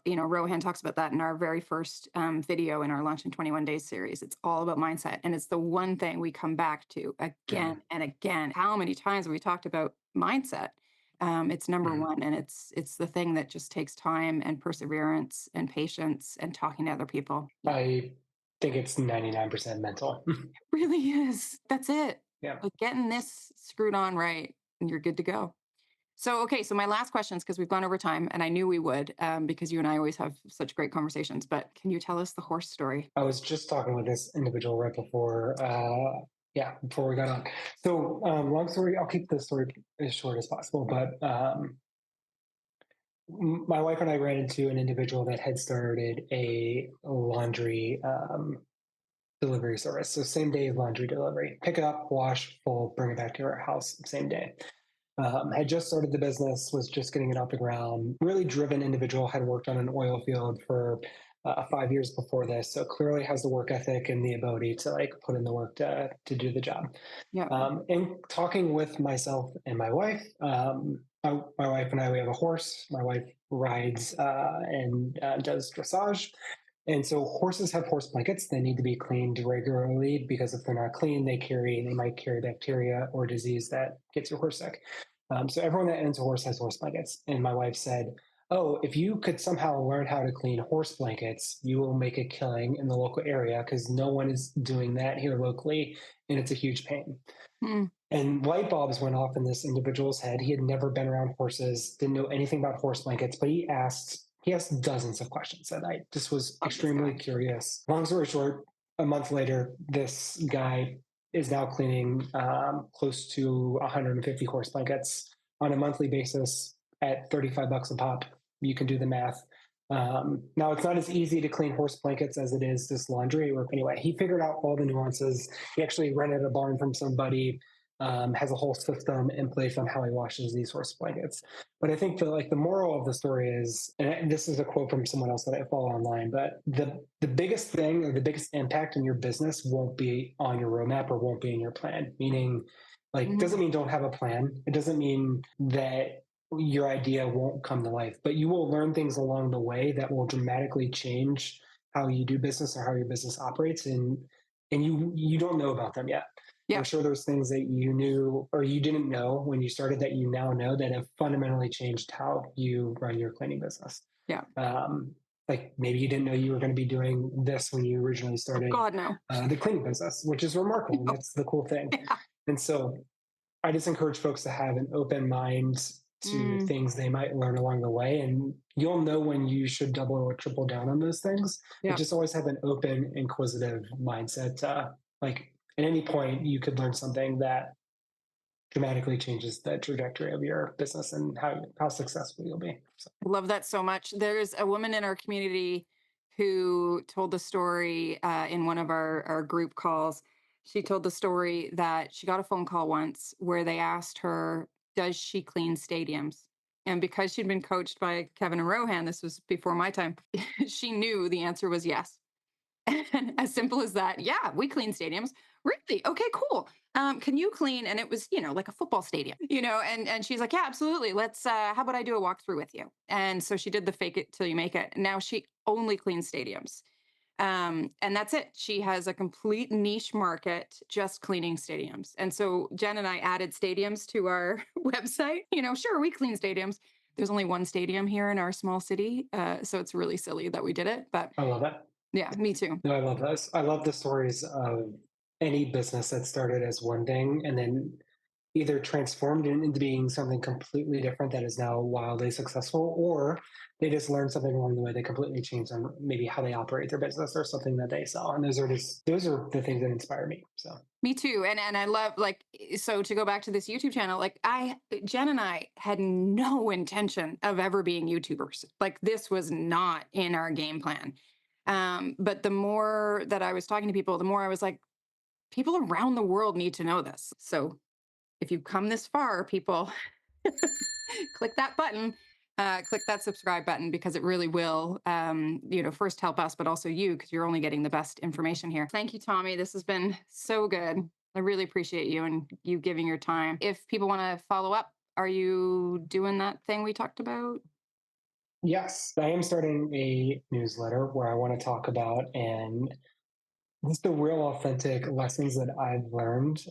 Rohan talks about that in our very first video in our Launch in 21 Days series. It's all about mindset. And it's the one thing we come back to Mhm. again and again. How many times have we talked about mindset? It's number Mhm. one, and it's the thing that just takes time and perseverance and patience and talking to other people. Yeah. I think it's 99% mental. Really is. That's it. Yeah. Like getting this screwed on right, and you're good to go. So, okay. So, my last questions, because we've gone over time, and I knew we would, because you and I always have such great conversations. But can you tell us the horse story? I was just talking with this individual right before, yeah, before we got on. So, long story, I'll keep the story as short as possible. But my wife and I ran into an individual that had started a laundry delivery service. So, same day laundry delivery, pick it up, wash, fold, bring it back to our house, same day. Had just started the business, was just getting it off the ground. Really driven individual, had worked on an oil field for 5 years before this, so clearly has the work ethic and the ability to like put in the work to do the job. Yeah. And talking with myself and my wife, my wife and I, we have a horse. My wife rides and does dressage. And so horses have horse blankets. They need to be cleaned regularly because if they're not clean, they might carry bacteria or disease that gets your horse sick. So everyone that owns a horse has horse blankets. And my wife said, "Oh, if you could somehow learn how to clean horse blankets, you will make a killing in the local area because no one is doing that here locally, and it's a huge pain." Mm, And light bulbs went off in this individual's head. He had never been around horses, didn't know anything about horse blankets, but he asked dozens of questions. And I just was love this extremely guy. curious. Long story short, a month later, this guy is now cleaning close to 150 horse blankets on a monthly basis at $35 a pop. You can do the math. Now, it's not as easy to clean horse blankets as it is this laundry. Or anyway, he figured out all the nuances. He actually rented a barn from somebody, has a whole system in place on how he washes these horse blankets. But I think the moral of the story is, and this is a quote from someone else that I follow online, but the biggest thing or the biggest impact in your business won't be on your roadmap or won't be in your plan. Meaning, like, Mhm. doesn't mean don't have a plan. It doesn't mean that your idea won't come to life, but you will learn things along the way that will dramatically change how you do business or how your business operates, and you don't know about them yet. I'm Yeah. sure there's things that you knew or you didn't know when you started that you now know that have fundamentally changed how you run your cleaning business. Yeah. Um, like maybe you didn't know you were going to be doing this when you originally Oh started God, no. the cleaning business, which is remarkable. And No. that's the cool thing. Yeah. And so I just encourage folks to have an open mind to Mm, things they might learn along the way. And you'll know when you should double or triple down on those things. But yeah. just always have an open, inquisitive mindset. Like at any point, you could learn something that dramatically changes the trajectory of your business and how successful you'll be. So, I love that so much. There's a woman in our community who told the story in one of our group calls. She told the story that she got a phone call once where they asked her, does she clean stadiums? And because she'd been coached by Kevin and Rohan, this was before my time, she knew the answer was yes. And as simple as that, yeah, we clean stadiums. Really? Okay, cool. Can you clean? And it was, like a football stadium, and she's like, yeah, absolutely. Let's how about I do a walkthrough with you? And so she did the fake it till you make it. Now she only cleans stadiums. And that's it. She has a complete niche market just cleaning stadiums. And so Jen and I added stadiums to our website. Sure, we clean stadiums. There's only one stadium here in our small city. So it's really silly that we did it. But I love that. yeah, me too. No, I love those. I love the stories of any business that started as one thing and then either transformed into being something completely different that is now wildly successful, or they just learned something along the way that completely changed on maybe how they operate their business or something that they sell. And those are the things that inspire me. So Me too. And I love so to go back to this YouTube channel, Jen and I had no intention of ever being YouTubers. Like this was not in our game plan. But the more that I was talking to people, the more I was like, people around the world need to know this. So if you've come this far, people, click that button, click that subscribe button because it really will, first help us, but also you because you're only getting the best information here. Thank you, Tommy. This has been so good. I really appreciate you and you giving your time. If people want to follow up, are you doing that thing we talked about? yes, I am starting a newsletter where I want to talk about and just the real authentic lessons that I've learned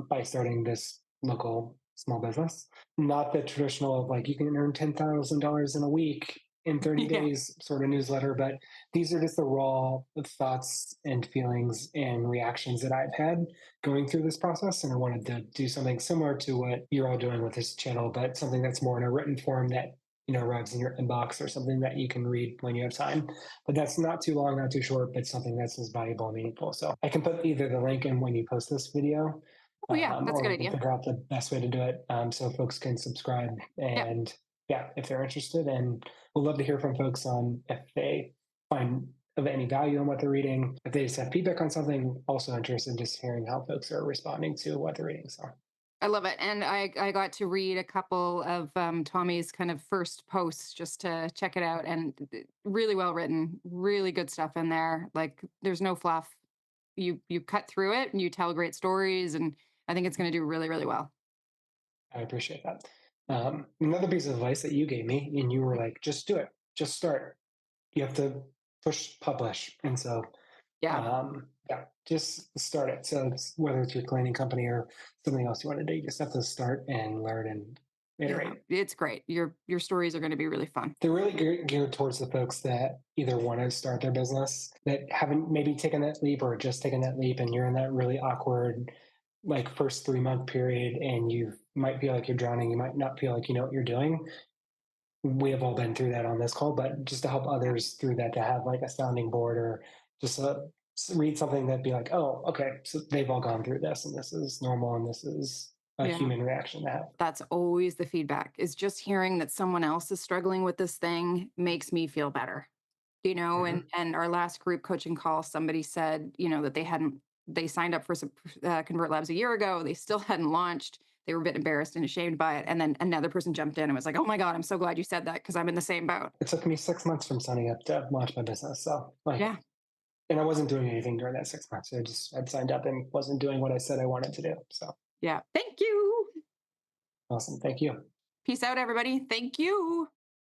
by starting this local small business. Not the traditional, like you can earn $10,000 in a week in 30 Yeah. days sort of newsletter, but these are just the raw thoughts and feelings and reactions that I've had going through this process. And I wanted to do something similar to what you're all doing with this channel, but something that's more in a written form that arrives in your inbox or something that you can read when you have time, but that's not too long, not too short, but something that's as valuable and meaningful. So I can put either the link in when you post this video, Oh, yeah. That's a good or we'll idea. figure out the best way to do it so folks can subscribe. Yeah. And yeah, if they're interested, and we'll love to hear from folks on if they find of any value in what they're reading. If they just have feedback on something, also interested in just hearing how folks are responding to what they're reading. So I love it. And I got to read a couple of Tommy's kind of first posts just to check it out. And really well written, really good stuff in there. Like there's no fluff. You cut through it and you tell great stories. And I think it's going to do really, really well. I appreciate that. Another piece of advice that you gave me, and you were like, just do it, just start. You have to push publish. And so, Yeah. yeah, just start it. So whether it's your cleaning company or something else you want to do, you just have to start and learn and Yeah. iterate. It's great. Your stories are going to be really fun. They're really geared towards the folks that either want to start their business that haven't maybe taken that leap or just taken that leap, and you're in that really awkward like first 3 month period, and you might feel like you're drowning. You might not feel like you know what you're doing. We have all been through that on this call, but just to help others through that, to have like a sounding board or just read something that be like, oh, okay, so they've all gone through this, and this is normal, and this is a Yeah. human reaction to have. That's always the feedback is just hearing that someone else is struggling with this thing makes me feel better. And Mhm. our last group coaching call, somebody said, that they signed up for some Convert Labs a year ago. They still hadn't launched. They were a bit embarrassed and ashamed by it. And then another person jumped in and was like, oh my God, I'm so glad you said that because I'm in the same boat. It took me 6 months from signing up to launch my business. So like, Yeah. and I wasn't doing anything during that 6 months. I'd signed up and wasn't doing what I said I wanted to do. So Yeah. Thank you. awesome. Thank you. Peace out, everybody. Thank you.